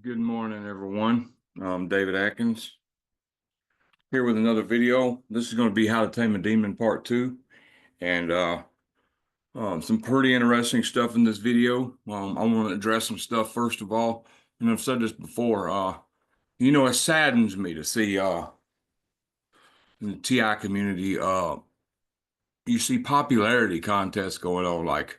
Good morning, everyone. I'm David Atkins here with another video. This is going to be How to Tame a Demon Part 2, and some pretty interesting stuff in this video. I want to address some stuff first of all, and I've said this before. It saddens me to see in the TI community, you see popularity contests going on, like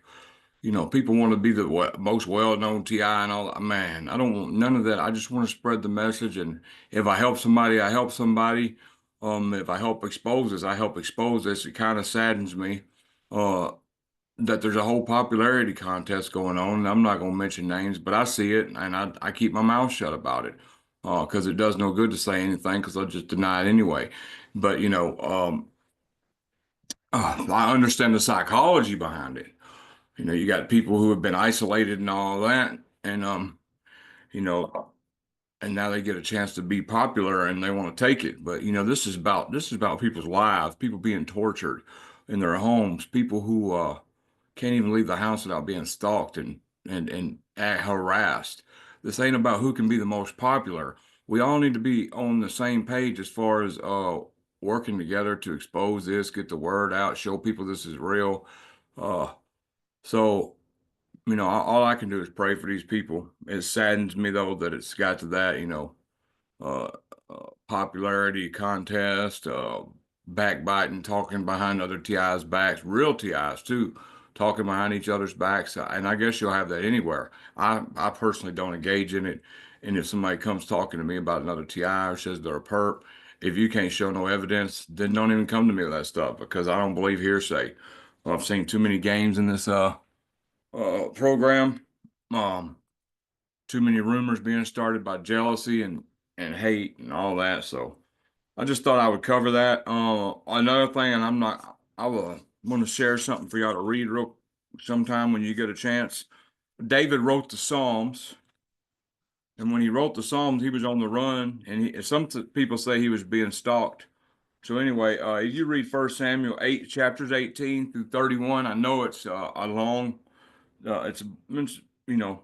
people want to be the most well-known TI and all that. Man, I don't want none of that. I just want to spread the message. And if I help somebody, I help somebody. If I help expose this, I help expose this. It kind of saddens me uh, that there's a whole popularity contest going on. And I'm not going to mention names, but I see it and I keep my mouth shut about it because it does no good to say anything because I'll just deny it anyway. But, I understand the psychology behind it. You got people who have been isolated and all that, and you know, and now they get a chance to be popular and they want to take it. But this is about people's lives, people being tortured in their homes, people who can't even leave the house without being stalked and harassed. This ain't about who can be the most popular. We all need to be on the same page as far as working together to expose this, get the word out, show people this is real. Uh, so all I can do is pray for these people. It saddens me though that it's got to that, uh, popularity contest, backbiting, talking behind other TIs' backs, real TIs too, talking behind each other's backs. And I guess you'll have that anywhere. I personally don't engage in it. And if somebody comes talking to me about another TI or says they're a perp, if you can't show no evidence, then don't even come to me with that stuff because I don't believe hearsay. I've seen too many games in this program. Um, Too many rumors being started by jealousy and hate and all that. So I just thought I would cover that. Another thing, and I will want to share something for y'all to read real sometime when you get a chance. David wrote the Psalms, and when he wrote the Psalms, he was on the run, and some people say he was being stalked. So anyway, if you read First Samuel 8, chapters 18 through 31, I know it's a long, it's you know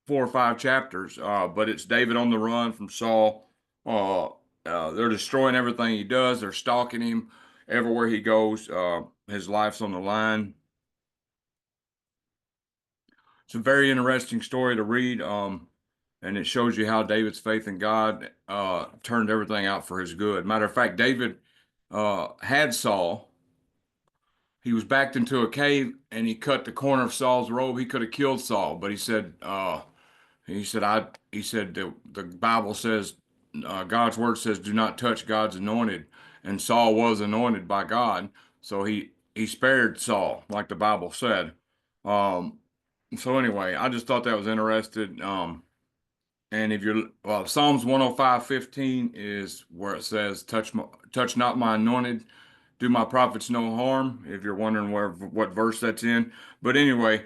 4 or 5 chapters, but it's David on the run from Saul. They're destroying everything he does. They're stalking him everywhere he goes. His life's on the line. It's a very interesting story to read, and it shows you how David's faith in God turned everything out for his good. Matter of fact, David had Saul. He was backed into a cave, and he cut the corner of Saul's robe. He could have killed Saul, but he said the Bible says, God's word says, do not touch God's anointed. And Saul was anointed by God. So he spared Saul, like the Bible said. Um, so anyway, I just thought that was interesting. And if you're, Psalms 105:15 is where it says, touch not my anointed, do my prophets no harm. If you're wondering what verse that's in. But anyway,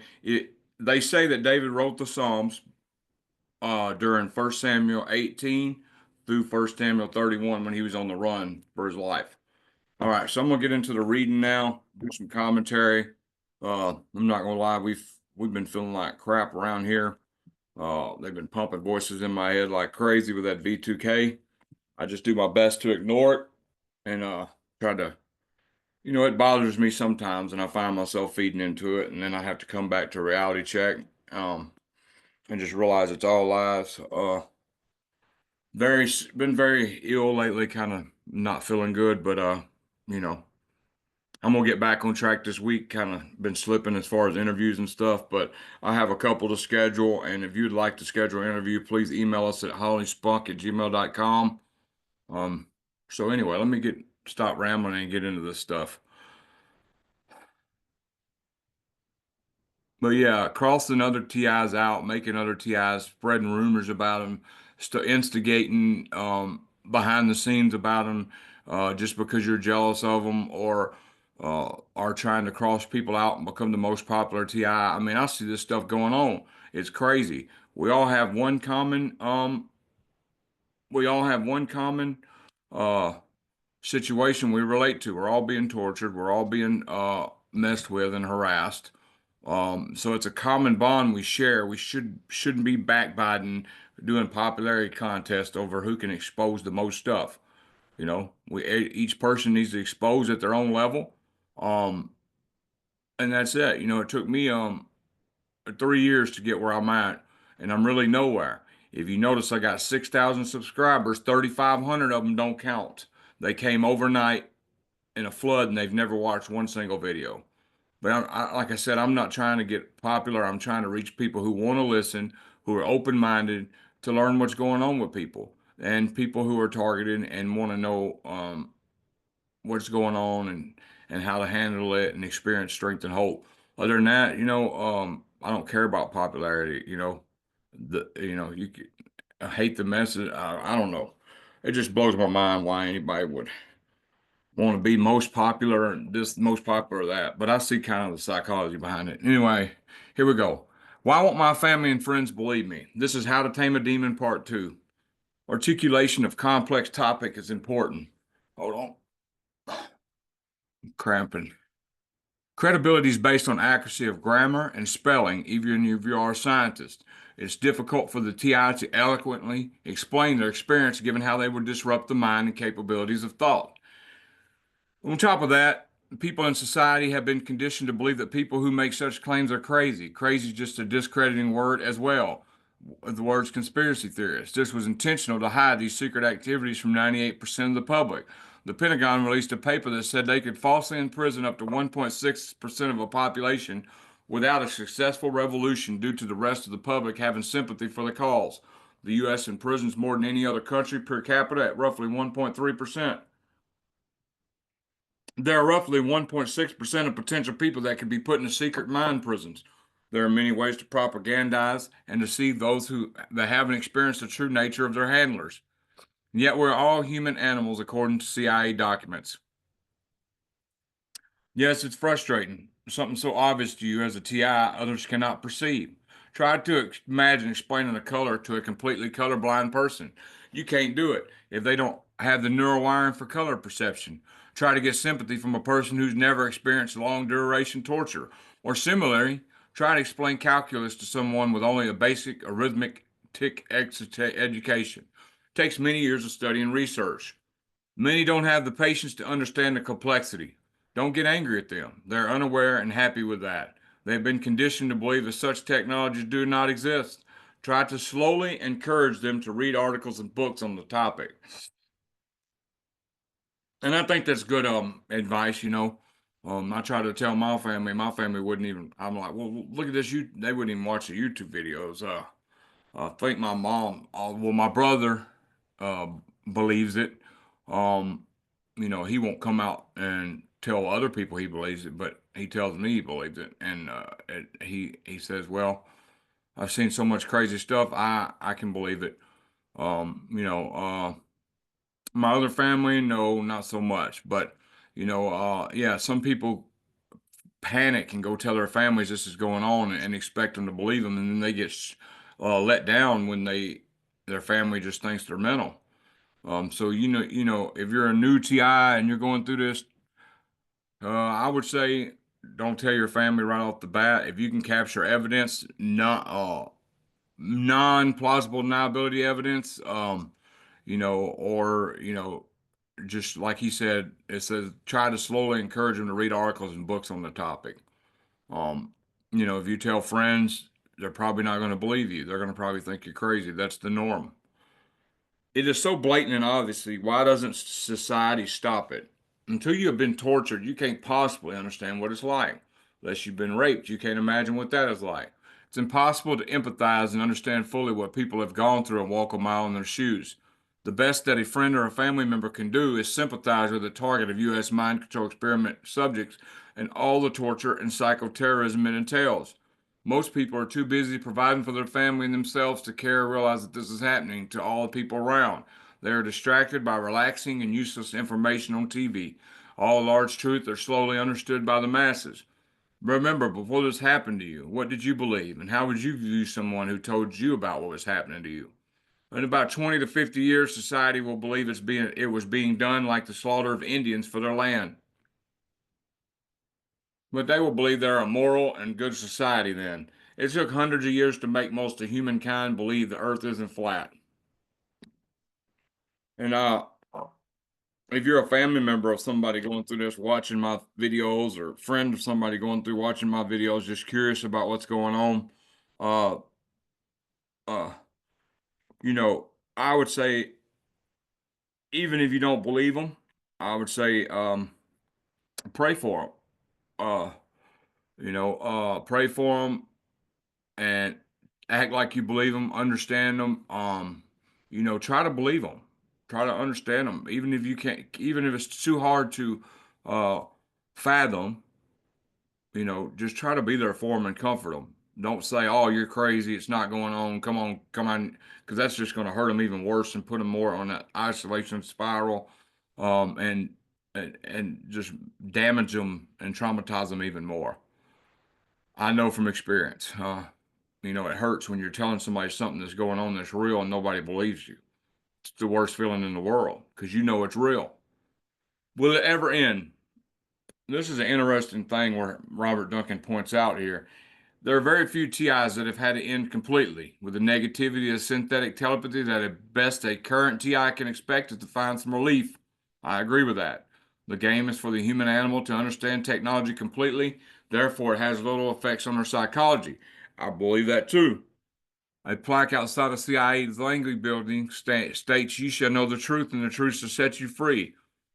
they say that David wrote the Psalms during First Samuel 18 through First Samuel 31 when he was on the run for his life. All right, so I'm gonna get into the reading now, do some commentary. I'm not gonna lie, we've been feeling like crap around here. They've been pumping voices in my head like crazy with that V2K. I just do my best to ignore it and try to, it bothers me sometimes, and I find myself feeding into it, and then I have to come back to reality check and just realize it's all lies. Been very ill lately, kind of not feeling good, but you know, I'm gonna get back on track this week. Kind of been slipping as far as interviews and stuff, but I have a couple to schedule, and if you'd like to schedule an interview, please email us at hollyspunk@gmail.com. Um, so anyway, let me stop rambling and get into this stuff. But yeah, crossing other TIs out, making other TIs, spreading rumors about them, instigating behind the scenes about them, just because you're jealous of them or are trying to cross people out and become the most popular TI. I mean, I see this stuff going on. It's crazy. We all have one common we all have one common uh situation we relate to. We're all being tortured. We're all being messed with and harassed. So it's a common bond we share. We shouldn't be backbiting, doing popularity contests over who can expose the most stuff. Each person needs to expose at their own level. Um, and that's it. It took me 3 years to get where I'm at, and I'm really nowhere. If you notice, I got 6,000 subscribers. 3,500 of them don't count. They came overnight in a flood, and they've never watched one single video. But like I said, I'm not trying to get popular. I'm trying to reach people who want to listen, who are open-minded to learn what's going on with people, and people who are targeted and want to know what's going on and how to handle it and experience strength and hope. Other than that, I don't care about popularity. I hate the message. I don't know. It just blows my mind why anybody would want to be most popular and this most popular or that. But I see kind of the psychology behind it. Anyway, here we go. Why won't my family and friends believe me? This is How to Tame a Demon Part 2. Articulation of complex topic is important. Hold on. I'm cramping. Credibility is based on accuracy of grammar and spelling, even if you are a scientist. It's difficult for the TI to eloquently explain their experience given how they would disrupt the mind and capabilities of thought. On top of that, people in society have been conditioned to believe that people who make such claims are crazy. Crazy is just a discrediting word as well. The words conspiracy theorists. This was intentional to hide these secret activities from 98% of the public. The Pentagon released a paper that said they could falsely imprison up to 1.6% of a population without a successful revolution due to the rest of the public having sympathy for the cause. The U.S. imprisons more than any other country per capita at roughly 1.3%. There are roughly 1.6% of potential people that could be put in secret mind prisons. There are many ways to propagandize and deceive those that haven't experienced the true nature of their handlers. Yet we're all human animals according to CIA documents. Yes, it's frustrating. Something so obvious to you as a TI others cannot perceive. Try to imagine explaining a color to a completely colorblind person. You can't do it if they don't have the neural wiring for color perception. Try to get sympathy from a person who's never experienced long duration torture. Or similarly, try to explain calculus to someone with only a basic arithmetic education. It takes many years of study and research. Many don't have the patience to understand the complexity. Don't get angry at them. They're unaware and happy with that. They've been conditioned to believe that such technologies do not exist. Try to slowly encourage them to read articles and books on the topic. And I think that's good advice. I try to tell my family wouldn't even, I'm like, well, look at this. They wouldn't even watch the YouTube videos. I think my mom, my brother uh, believes it. Um, he won't come out and tell other people he believes it, but he tells me he believes it. And he says, "Well, I've seen so much crazy stuff. I can believe it." My other family, no, not so much. But yeah, some people panic and go tell their families this is going on and expect them to believe them, and then they get let down when their family just thinks they're mental. So if you're a new TI and you're going through this, I would say don't tell your family right off the bat. If you can capture evidence, not non-plausible deniability evidence, or just like he said, it says try to slowly encourage them to read articles and books on the topic. Um, if you tell friends, they're probably not going to believe you. They're going to probably think you're crazy. That's the norm. It is so blatant and obviously, why doesn't society stop it? Until you have been tortured, you can't possibly understand what it's like. Unless you've been raped, you can't imagine what that is like. It's impossible to empathize and understand fully what people have gone through and walk a mile in their shoes. The best that a friend or a family member can do is sympathize with the target of U.S. mind control experiment subjects and all the torture and psychoterrorism it entails. Most people are too busy providing for their family and themselves to care or realize that this is happening to all the people around. They are distracted by relaxing and useless information on TV. All large truths are slowly understood by the masses. Remember, before this happened to you, what did you believe, and how would you view someone who told you about what was happening to you? In about 20 to 50 years, society will believe it was being done like the slaughter of Indians for their land. But they will believe they're a moral and good society then. It took hundreds of years to make most of humankind believe the earth isn't flat. And if you're a family member of somebody going through this, watching my videos, or friend of somebody going through watching my videos, just curious about what's going on, uh, uh, I would say, even if you don't believe them, I would say, pray for them. Uh, pray for them and act like you believe them, understand them. Try to believe them, try to understand them, even if you can't, even if it's too hard to uh, fathom. Just try to be there for them and comfort them. Don't say, "Oh, you're crazy. It's not going on. Come on, come on," because that's just going to hurt them even worse and put them more on that isolation spiral, um, and and just damage them and traumatize them even more. I know from experience. It hurts when you're telling somebody something that's going on that's real and nobody believes you. It's the worst feeling in the world because you know it's real. Will it ever end? This is an interesting thing where Robert Duncan points out here. There are very few TIs that have had to end completely. With the negativity of synthetic telepathy, that at best a current TI can expect is to find some relief. I agree with that. The game is for the human animal to understand technology completely, therefore, it has little effects on their psychology. I believe that too. A plaque outside of CIA's Langley building states, "You shall know the truth, and the truth shall set you free."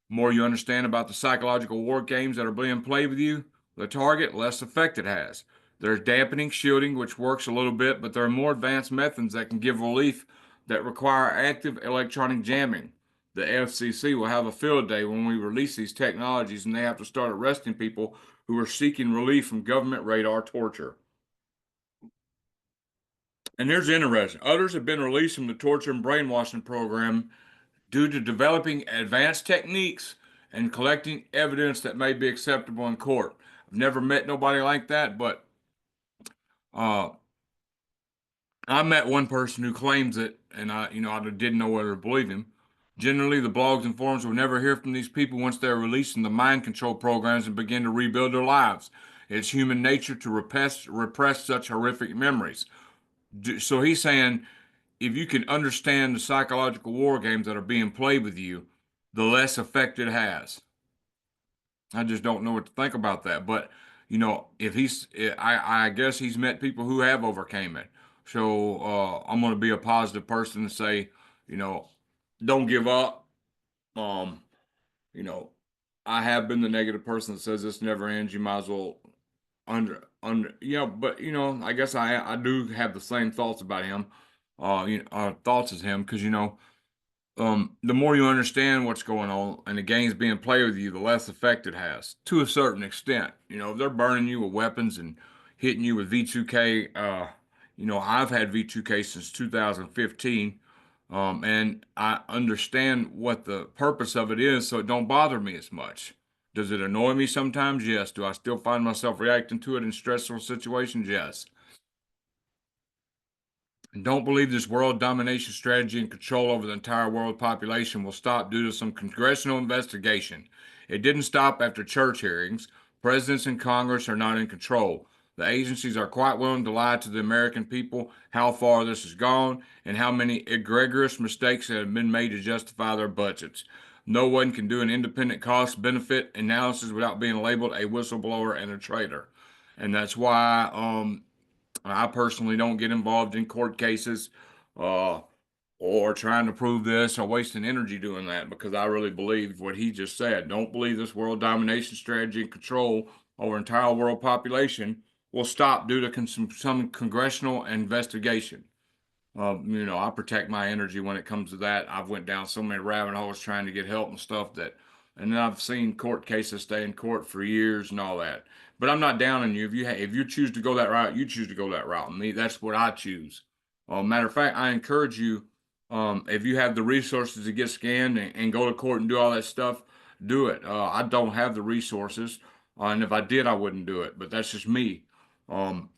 The more you understand about the psychological war games that are being played with you, the target, less effect it has. There's dampening, shielding, which works a little bit, but there are more advanced methods that can give relief that require active electronic jamming. The FCC will have a field day when we release these technologies, and they have to start arresting people who are seeking relief from government radar torture. And here's interesting. Others have been released from the torture and brainwashing program due to developing advanced techniques and collecting evidence that may be acceptable in court. I've never met nobody like that, but uh, I met one person who claims it, and I didn't know whether to believe him. Generally, the blogs and forums will never hear from these people once they're released from the mind control programs and begin to rebuild their lives. It's human nature to repress such horrific memories. So he's saying, if you can understand the psychological war games that are being played with you, the less effect it has. I just don't know what to think about that. But if I guess he's met people who have overcame it. So I'm going to be a positive person and say, you know, don't give up. Um, you know, I have been the negative person that says this never ends. You might as well but I guess I do have the same thoughts about him, thoughts as him, because the more you understand what's going on and the game's being played with you, the less effect it has to a certain extent. If they're burning you with weapons and hitting you with V2K, I've had V2K since 2015, and I understand what the purpose of it is, so it don't bother me as much. Does it annoy me sometimes? Yes. Do I still find myself reacting to it in stressful situations? Yes. And don't believe this world domination strategy and control over the entire world population will stop due to some congressional investigation. It didn't stop after church hearings. Presidents and Congress are not in control. The agencies are quite willing to lie to the American people how far this has gone and how many egregious mistakes have been made to justify their budgets. No one can do an independent cost benefit analysis without being labeled a whistleblower and a traitor. And that's why I personally don't get involved in court cases uh, or trying to prove this or wasting energy doing that, because I really believe what he just said. Don't believe this world domination strategy and control over entire world population will stop due to some congressional investigation. I protect my energy when it comes to that. I've went down so many rabbit holes trying to get help and stuff and then I've seen court cases stay in court for years and all that. But I'm not down on you. If you choose to go that route, you choose to go that route. And me, that's what I choose. Matter of fact, I encourage you, if you have the resources to get scanned and go to court and do all that stuff, do it. I don't have the resources, and if I did, I wouldn't do it. But that's just me. Um,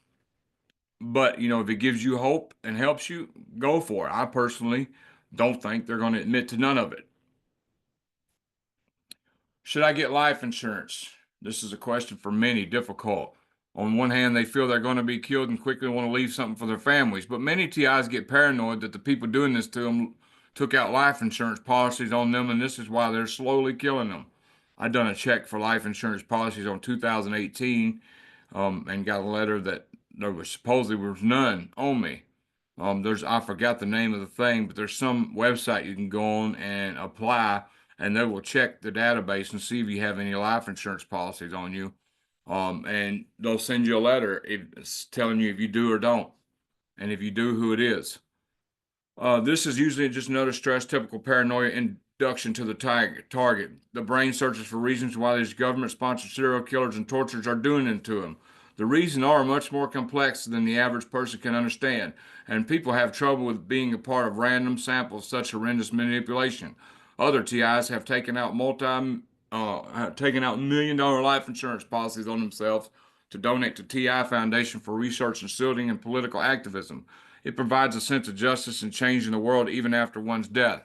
but if it gives you hope and helps you, go for it. I personally don't think they're going to admit to none of it. Should I get life insurance? This is a question for many, difficult. On one hand, they feel they're going to be killed and quickly want to leave something for their families. But many TIs get paranoid that the people doing this to them took out life insurance policies on them, and this is why they're slowly killing them. I done a check for life insurance policies on 2018, and got a letter that there was supposedly was none on me. I forgot the name of the thing, but there's some website you can go on and apply, and they will check the database and see if you have any life insurance policies on you. And they'll send you a letter it's telling you if you do or don't, and if you do, who it is. This is usually just another stress, typical paranoia induction to the target. The brain searches for reasons why these government-sponsored serial killers and torturers are doing it to them. The reasons are much more complex than the average person can understand, and people have trouble with being a part of random samples of such horrendous manipulation. Other TIs have taken out $1 million life insurance policies on themselves to donate to TI Foundation for research and shielding and political activism. It provides a sense of justice and change in the world even after one's death.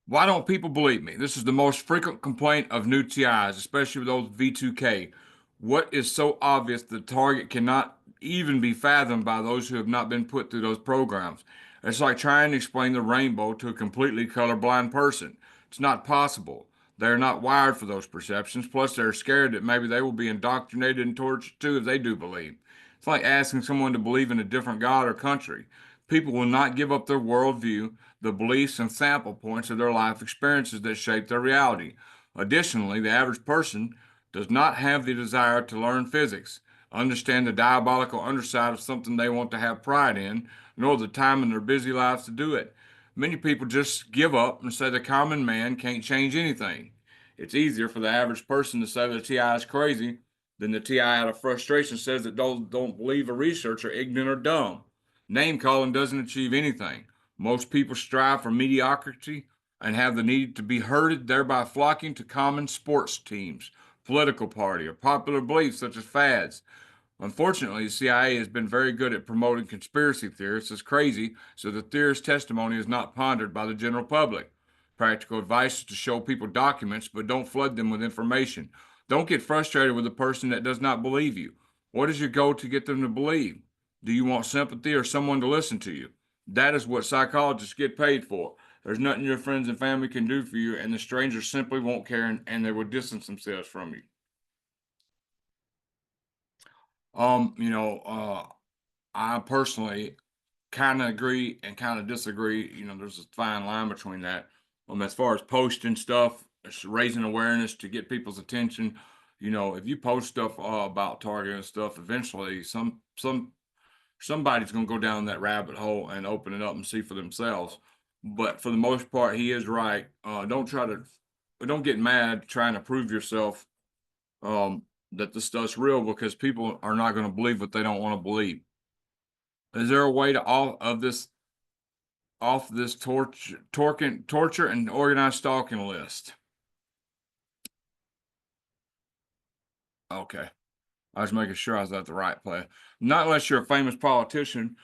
Why don't people believe me? This is the most frequent complaint of new TIs, especially with those V2K. What is so obvious the target cannot even be fathomed by those who have not been put through those programs? It's like trying to explain the rainbow to a completely colorblind person. It's not possible. They're not wired for those perceptions. Plus, they're scared that maybe they will be indoctrinated and tortured too if they do believe. It's like asking someone to believe in a different God or country. People will not give up their worldview, the beliefs and sample points of their life experiences that shape their reality. Additionally, the average person does not have the desire to learn physics, understand the diabolical underside of something they want to have pride in, nor the time in their busy lives to do it. Many people just give up and say the common man can't change anything. It's easier for the average person to say the TI is crazy than the TI out of frustration says that those don't believe a researcher ignorant or dumb. Name calling doesn't achieve anything. Most people strive for mediocrity and have the need to be herded, thereby flocking to common sports teams, political party, or popular beliefs such as fads. Unfortunately, the CIA has been very good at promoting conspiracy theorists as crazy, so the theorist's testimony is not pondered by the general public. Practical advice is to show people documents, but don't flood them with information. Don't get frustrated with a person that does not believe you. What is your goal to get them to believe? Do you want sympathy or someone to listen to you? That is what psychologists get paid for. There's nothing your friends and family can do for you, and the strangers simply won't care and they will distance themselves from you. You know, I personally kind of agree and kind of disagree. You know, there's a fine line between that. As far as posting stuff, it's raising awareness to get people's attention. You know, if you post stuff about Target and stuff, eventually somebody's going to go down that rabbit hole and open it up and see for themselves. But for the most part, he is right. Don't get mad trying to prove yourself that this stuff's real because people are not going to believe what they don't want to believe. Is there a way to off this torture and organized stalking list? Okay, I was making sure I was at the right place. Not unless you're a famous politician,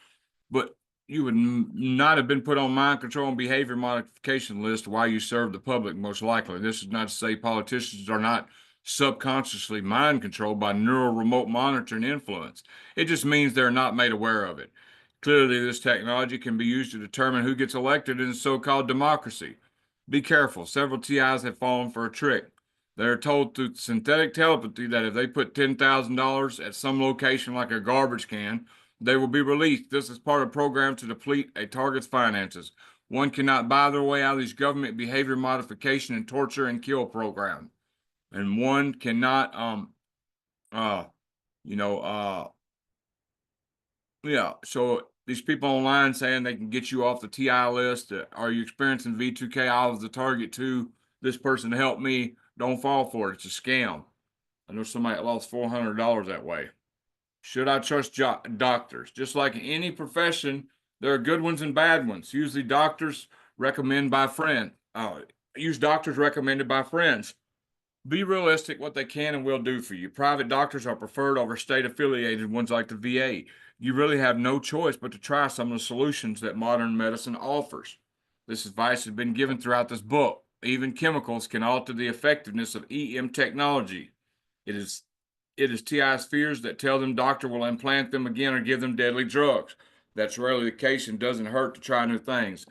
but you would not have been put on mind control and behavior modification list while you serve the public, most likely. This is not to say politicians are not subconsciously mind controlled by neural remote monitoring influence. It just means they're not made aware of it. Clearly, this technology can be used to determine who gets elected in so called democracy. Be careful. Several TIs have fallen for a trick. They are told through synthetic telepathy that if they put $10,000 at some location like a garbage can, they will be released. This is part of a program to deplete a target's finances. One cannot buy their way out of these government behavior modification and torture and kill programs. And one cannot, uh, you know, yeah. So these people online saying they can get you off the TI list. Are you experiencing V2K? I was the target too. This person helped me. Don't fall for it. It's a scam. I know somebody that lost $400 that way. Should I trust doctors? Just like any profession, there are good ones and bad ones. Usually, doctors recommend by friend. Use doctors recommended by friends. Be realistic what they can and will do for you. Private doctors are preferred over state affiliated ones like the VA. You really have no choice but to try some of the solutions that modern medicine offers. This advice has been given throughout this book. Even chemicals can alter the effectiveness of EM technology. It is it is TI's fears that tell them doctor will implant them again or give them deadly drugs. That's rarely the case and doesn't hurt to try new things.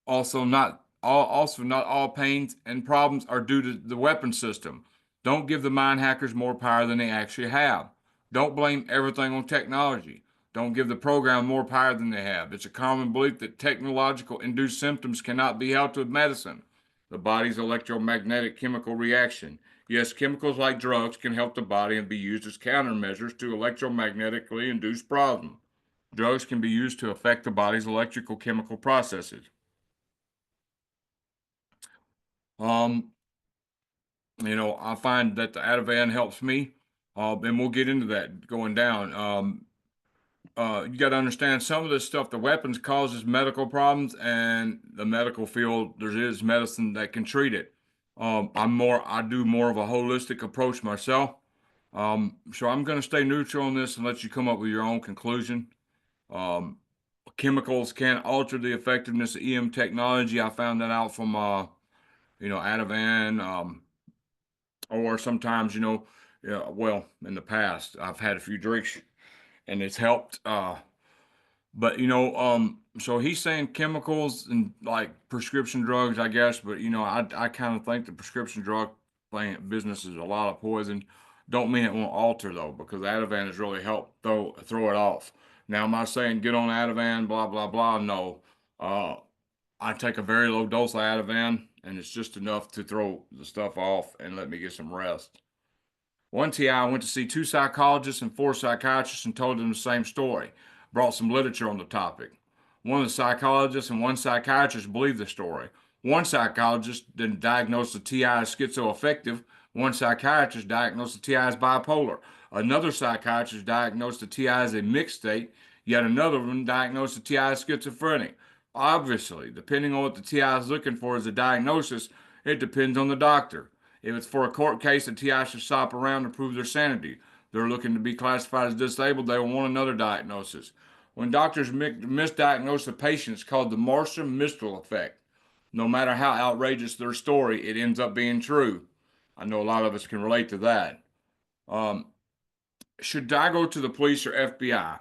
Also, not all pains and problems are due to the weapon system. Don't give the mind hackers more power than they actually have. Don't blame everything on technology. Don't give the program more power than they have. It's a common belief that technological induced symptoms cannot be helped with medicine. The body's electromagnetic chemical reaction. Yes, chemicals like drugs can help the body and be used as countermeasures to electromagnetically induced problems. Drugs can be used to affect the body's electrical chemical processes. Um, I find that the Ativan helps me, and we'll get into that going down. You got to understand some of this stuff. The weapons causes medical problems, and the medical field there is medicine that can treat it. I do more of a holistic approach myself. So I'm going to stay neutral on this and let you come up with your own conclusion. Um, Chemicals can alter the effectiveness of EM technology. I found that out from Ativan, or sometimes yeah, well, in the past I've had a few drinks and it's helped. But so he's saying chemicals and like prescription drugs, I guess. But I kind of think the prescription drug business is a lot of poison. Don't mean it won't alter though, because Ativan has really helped throw it off. Now, am I saying get on Ativan, blah blah blah? No. Uh, I take a very low dose of Ativan, and it's just enough to throw the stuff off and let me get some rest. One TI went to see two psychologists and four psychiatrists and told them the same story. Brought some literature on the topic. One of the psychologists and one psychiatrist believed the story. One psychologist didn't diagnose the TI as schizoaffective. One psychiatrist diagnosed the TI as bipolar. Another psychiatrist diagnosed the TI as a mixed state. Yet another one diagnosed the TI as schizophrenic. Obviously, depending on what the TI is looking for as a diagnosis, it depends on the doctor. If it's for a court case, the TI should shop around to prove their sanity. They're looking to be classified as disabled, they will want another diagnosis. When doctors misdiagnose a patient, it's called the Marshall-Mistral effect. No matter how outrageous their story, it ends up being true. I know a lot of us can relate to that. Um, should I go to the police or FBI?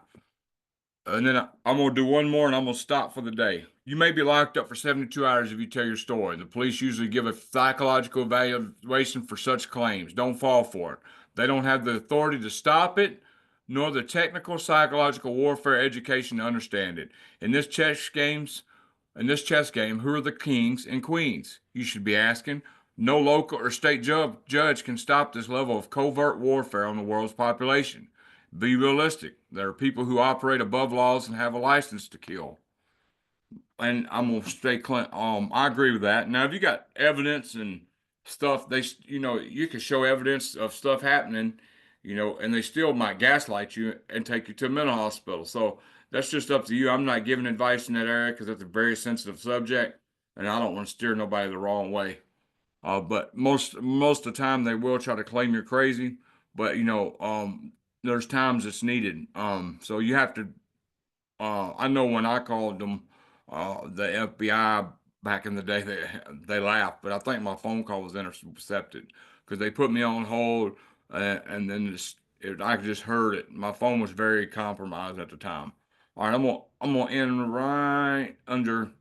And then I'm going to do one more and I'm going to stop for the day. You may be locked up for 72 hours if you tell your story. The police usually give a psychological evaluation for such claims. Don't fall for it. They don't have the authority to stop it, nor the technical psychological warfare education to understand it. In this chess game, who are the kings and queens? You should be asking. No local or state judge can stop this level of covert warfare on the world's population. Be realistic. There are people who operate above laws and have a license to kill. And I'm gonna stay clean. I agree with that. Now, if you got evidence and stuff, you can show evidence of stuff happening, and they still might gaslight you and take you to a mental hospital. So that's just up to you. I'm not giving advice in that area because that's a very sensitive subject, and I don't want to steer nobody the wrong way. But most of the time they will try to claim you're crazy, but there's times it's needed. So you have to. I know when I called them, the FBI back in the day, they laughed, but I think my phone call was intercepted because they put me on hold, and then I just heard it. My phone was very compromised at the time. All right, I'm gonna end right under.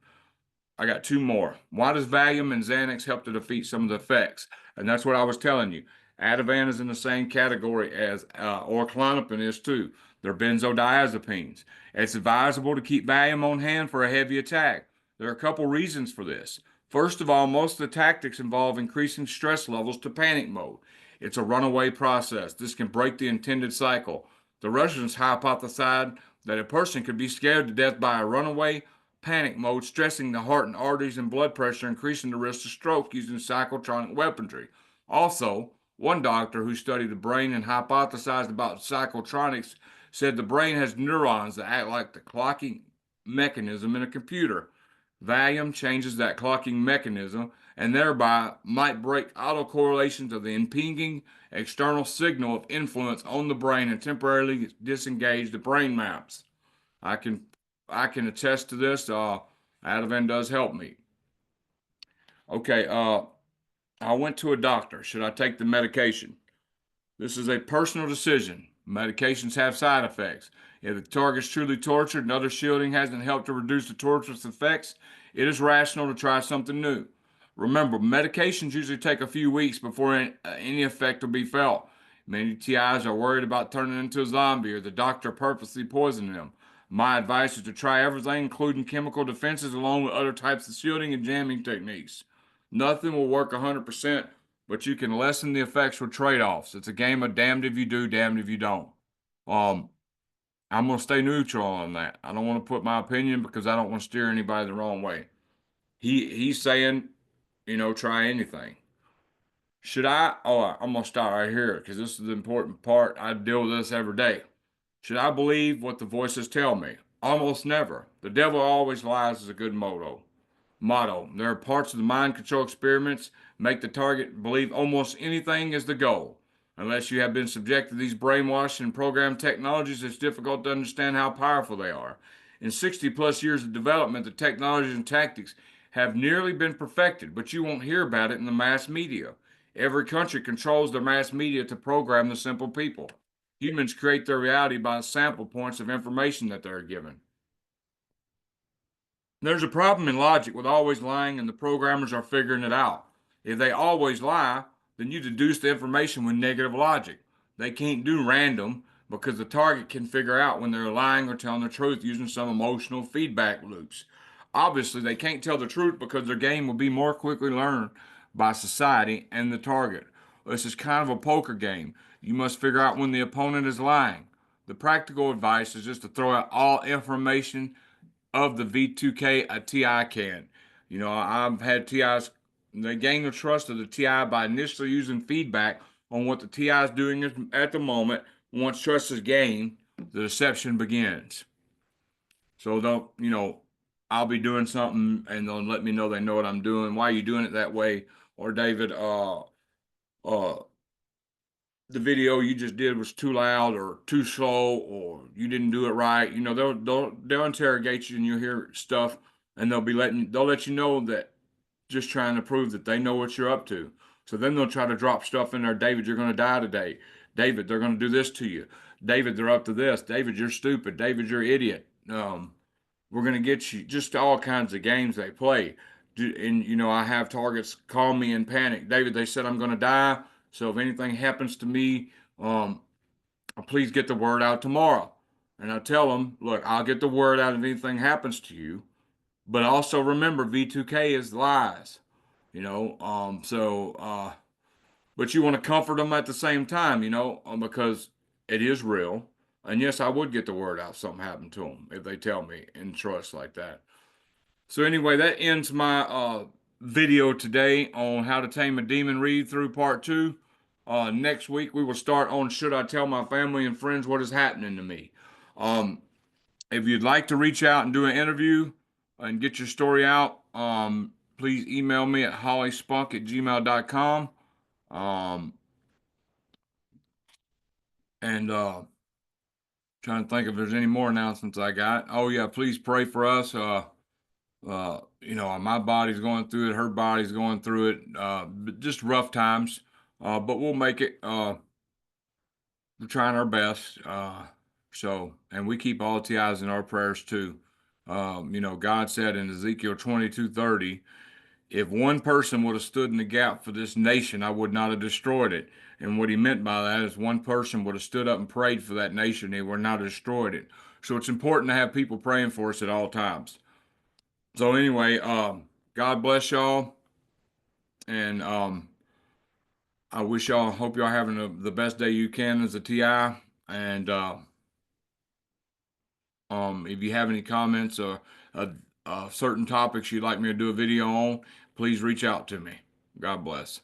I got two more. Why does Valium and Xanax help to defeat some of the effects? And that's what I was telling you. Ativan is in the same category as or Klonopin is too. They're benzodiazepines. It's advisable to keep Valium on hand for a heavy attack. There are a couple reasons for this. First of all, most of the tactics involve increasing stress levels to panic mode. It's a runaway process. This can break the intended cycle. The Russians hypothesized that a person could be scared to death by a runaway panic mode, stressing the heart and arteries and blood pressure, increasing the risk of stroke using psychotronic weaponry. Also, one doctor who studied the brain and hypothesized about psychotronics said the brain has neurons that act like the clocking mechanism in a computer. Valium changes that clocking mechanism and thereby might break autocorrelations of the impinging external signal of influence on the brain and temporarily disengage the brain maps. I can I can attest to this. Ativan does help me. Okay. I went to a doctor. Should I take the medication? This is a personal decision. Medications have side effects. If the target is truly tortured and other shielding hasn't helped to reduce the torturous effects, it is rational to try something new. Remember, medications usually take a few weeks before any effect will be felt. Many TIs are worried about turning into a zombie or the doctor purposely poisoning them. My advice is to try everything, including chemical defenses, along with other types of shielding and jamming techniques. Nothing will work 100%, but you can lessen the effects with trade-offs. It's a game of damned if you do, damned if you don't. Um, I'm gonna stay neutral on that. I don't want to put my opinion because I don't want to steer anybody the wrong way. He's saying, try anything. Should I? Oh, I'm gonna start right here because this is the important part. I deal with this every day. Should I believe what the voices tell me? Almost never. The devil always lies is a good motto. There are parts of the mind control experiments make the target believe almost anything is the goal. Unless you have been subjected to these brainwashing and program technologies, it's difficult to understand how powerful they are. In 60 plus years of development, the technologies and tactics have nearly been perfected, but you won't hear about it in the mass media. Every country controls their mass media to program the simple people. Humans create their reality by sample points of information that they're given. There's a problem in logic with always lying, and the programmers are figuring it out. If they always lie, then you deduce the information with negative logic. They can't do random because the target can figure out when they're lying or telling the truth using some emotional feedback loops. Obviously, they can't tell the truth because their game will be more quickly learned by society and the target. This is kind of a poker game. You must figure out when the opponent is lying. The practical advice is just to throw out all information of the V2K a TI can. I've had TIs, they gain the trust of the TI by initially using feedback on what the TI is doing at the moment. Once trust is gained, the deception begins. So I'll be doing something and they'll let me know they know what I'm doing. Why are you doing it that way? Or David, uh, the video you just did was too loud or too slow or you didn't do it right. They'll interrogate you and you'll hear stuff and they'll let you know that just trying to prove that they know what you're up to. So then they'll try to drop stuff in there. David, you're going to die today. David, they're going to do this to you. David, they're up to this. David, you're stupid. David, you're an idiot. We're going to get you. Just all kinds of games they play. And I have targets call me in panic. David, they said I'm going to die. So if anything happens to me, um, please get the word out tomorrow. And I tell them, look, I'll get the word out if anything happens to you. But also remember, V2K is lies. But you want to comfort them at the same time, because it is real. And yes, I would get the word out if something happened to them if they tell me in trust like that. So anyway, that ends my video today on how to tame a demon read through part two. Next week we will start on should I tell my family and friends what is happening to me. Um, if you'd like to reach out and do an interview and get your story out, please email me at hollyspunk@gmail.com. Um, and trying to think if there's any more announcements I got. Oh yeah, please pray for us. My body's going through it, her body's going through it. Just rough times, but we'll make it. We're trying our best. And we keep all TIs in our prayers too. God said in Ezekiel 22:30, if one person would have stood in the gap for this nation, I would not have destroyed it. And what he meant by that is one person would have stood up and prayed for that nation, they would not have destroyed it. So it's important to have people praying for us at all times. So anyway, God bless y'all, and I hope y'all having the best day you can as a TI. And if you have any comments or certain topics you'd like me to do a video on, please reach out to me. God bless.